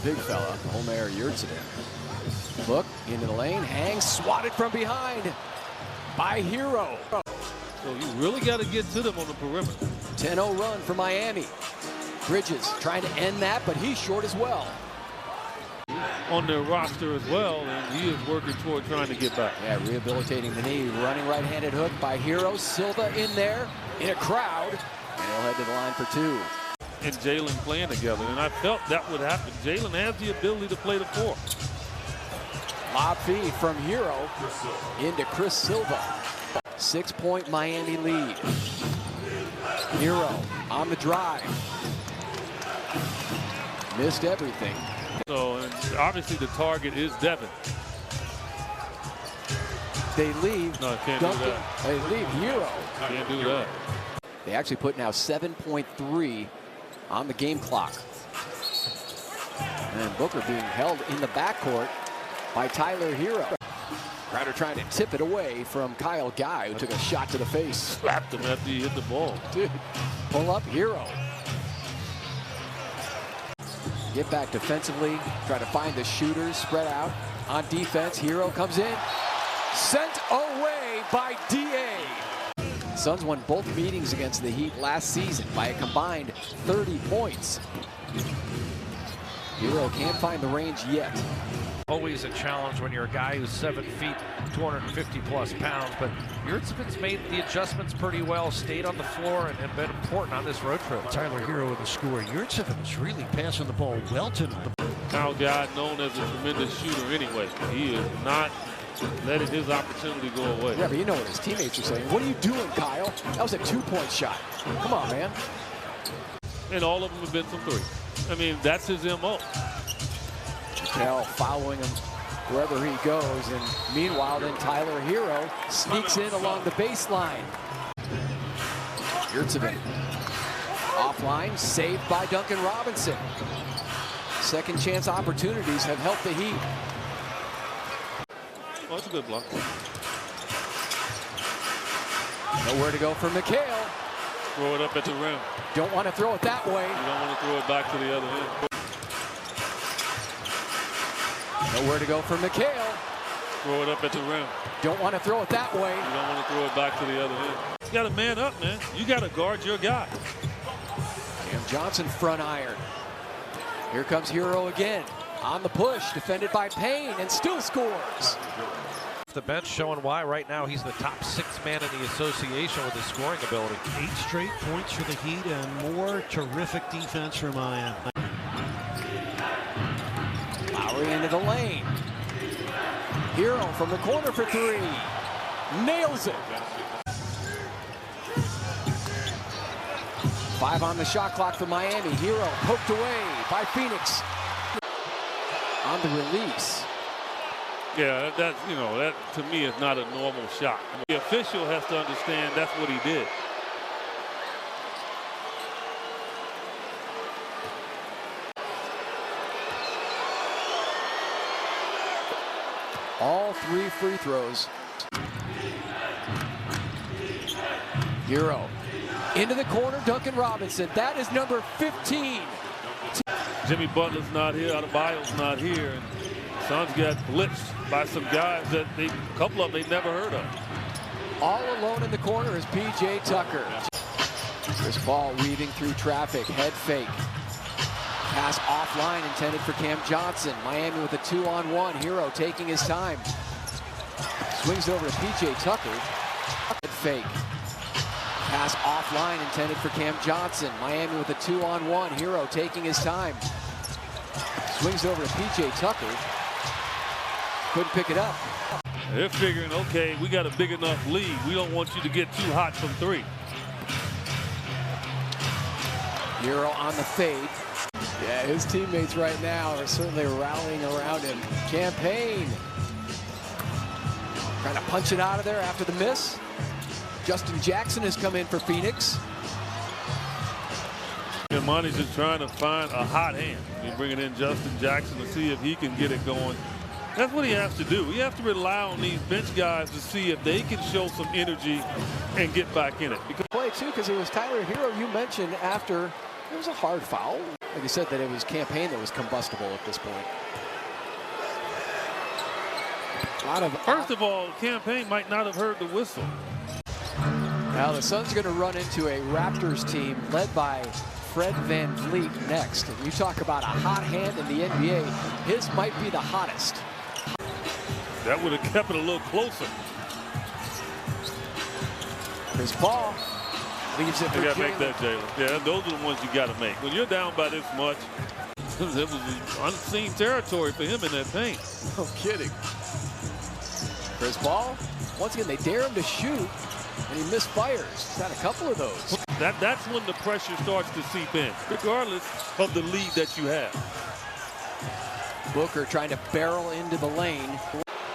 big fella, Omer Yurtseven. Look into the lane, hangs, swatted from behind by Herro. So you really got to get to them on the perimeter. 10-0 run for Miami. Bridges trying to end that, but he's short as well. On their roster as well, and he is working toward trying to get back. Yeah, rehabilitating the knee. Running right-handed hook by Herro. Silva in there, in a crowd, and he'll head to the line for two. And Jalen playing together, and I felt that would happen. Jalen has the ability to play the four. Lob feed from Herro into Chris Silva. 6-point Miami lead. Herro on the drive. Missed everything. So, and obviously the target is Devin. They leave. No, can't Duncan. do that. They leave Herro. Can't do that. They actually put now 7.3 on the game clock. And Booker being held in the backcourt by Tyler Herro. Crowder trying to tip it away from Kyle Guy, who took a shot to the face. Slapped him after he hit the ball. Dude, pull up Herro. Get back defensively, try to find the shooters, spread out. On defense, Herro comes in. Sent away by D.A. Suns won both meetings against the Heat last season by a combined 30 points. Herro can't find the range yet. Always a challenge when you're a guy who's 7 feet, 250 plus pounds, but Yurtseven's made the adjustments pretty well, stayed on the floor, and been important on this road trip. Tyler Herro with the score. Yurtseven is really passing the ball well tonight. Kyle Guy, known as a tremendous shooter anyway. He is not letting his opportunity go away. Yeah, but you know what his teammates are saying. What are you doing, Kyle? That was a 2-point shot. Come on, man. And all of them have been from three. I mean, that's his MO. Cal following him wherever he goes, and meanwhile then Tyler Herro sneaks in along the baseline. Yurtseven offline, saved by Duncan Robinson. Second chance opportunities have helped the Heat. Oh, that's a good block. Nowhere to go for McHale. Throw it up at the rim. Don't want to throw it that way. You don't want to throw it back to the other end. Nowhere to go for McHale. Throw it up at the rim. Don't want to throw it that way. You don't want to throw it back to the other end. You got to man up, man. You got to guard your guy. Cam Johnson front iron. Here comes Herro again. On the push, defended by Payne, and still scores. The bench showing why right now he's the top 6 man in the association with his scoring ability. 8 straight points for the Heat and more terrific defense for Miami. Lowry into the lane. Herro from the corner for 3. Nails it. 5 on the shot clock for Miami. Herro poked away by Phoenix. On the release. Yeah, that to me is not a normal shot. The official has to understand that's what he did. All 3 free throws. Herro into the corner, Duncan Robinson. That is number 15. Jimmy Butler's not here, Adebayo's not here. And Suns got blitzed by some guys that a couple of them they never heard of. All alone in the corner is P.J. Tucker. This ball weaving through traffic, head fake. Pass offline intended for Cam Johnson. Miami with a 2-on-1. Herro taking his time. Swings over to P.J. Tucker. Head fake. Pass offline intended for Cam Johnson. Miami with a 2-on-1. Herro taking his time. Swings over to P.J. Tucker. Couldn't pick it up. They're figuring, okay, we got a big enough lead. We don't want you to get too hot from 3. Herro on the fade. Yeah, his teammates right now are certainly rallying around him. Campaign trying to punch it out of there after the miss. Justin Jackson has come in for Phoenix. And Monty's just trying to find a hot hand. He's bringing in Justin Jackson to see if he can get it going. That's what he has to do. He has to rely on these bench guys to see if they can show some energy and get back in it. Play too, because it was Tyler Herro you mentioned after It was a hard foul. Like you said, that it was Campaign that was combustible at this point. First of all, Campaign might not have heard the whistle. Now the Suns are going to run into a Raptors team led by Fred VanVleet next. And you talk about a hot hand in the NBA, his might be the hottest. That would have kept it a little closer. Chris Paul leaves it for You got to make Jalen. that, Jalen. Yeah, those are the ones you got to make. When you're down by this much, it was unseen territory for him in that paint. No kidding. Chris Paul, once again, they dare him to shoot, and he misfires. He's had a couple of those. That's when the pressure starts to seep in, regardless of the lead that you have. Booker trying to barrel into the lane.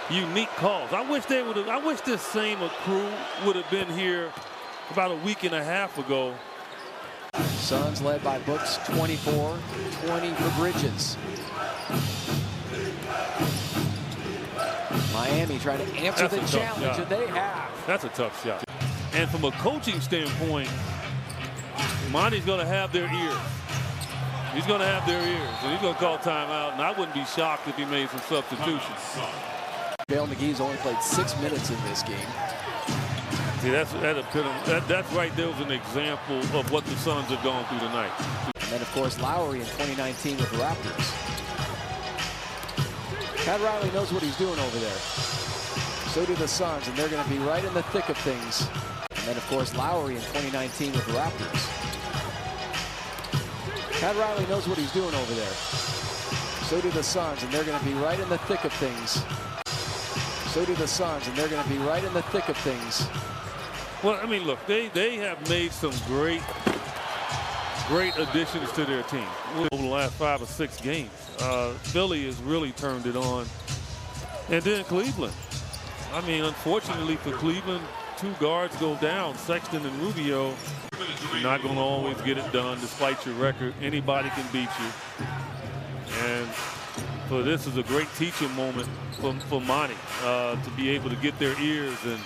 Unique calls. I wish this same crew would have been here about a week and a half ago. Suns led by Books, 24-20 for Bridges. Miami trying to answer the challenge, and they have. That's a tough shot. And from a coaching standpoint, Monty's going to have their ears. He's going to have their ears, and he's going to call timeout, and I wouldn't be shocked if he made some substitutions. Dale McGee's only played 6 minutes in this game. See, that's right there was an example of what the Suns have gone through tonight. And then, of course, Lowry in 2019 with the Raptors. Pat Riley knows what he's doing over there. So do the Suns, and they're going to be right in the thick of things. And then, of course, Lowry in 2019 with the Raptors. Pat Riley knows what he's doing over there. So do the Suns, and they're going to be right in the thick of things. So do the Suns, and they're going to be right in the thick of things. Well, I mean, look, they have made some great additions to their team over the last 5 or 6 games. Philly has really turned it on. And then Cleveland. I mean, unfortunately for Cleveland, 2 guards go down, Sexton and Rubio. You're not going to always get it done despite your record. Anybody can beat you. And so this is a great teaching moment for Monty to be able to get their ears and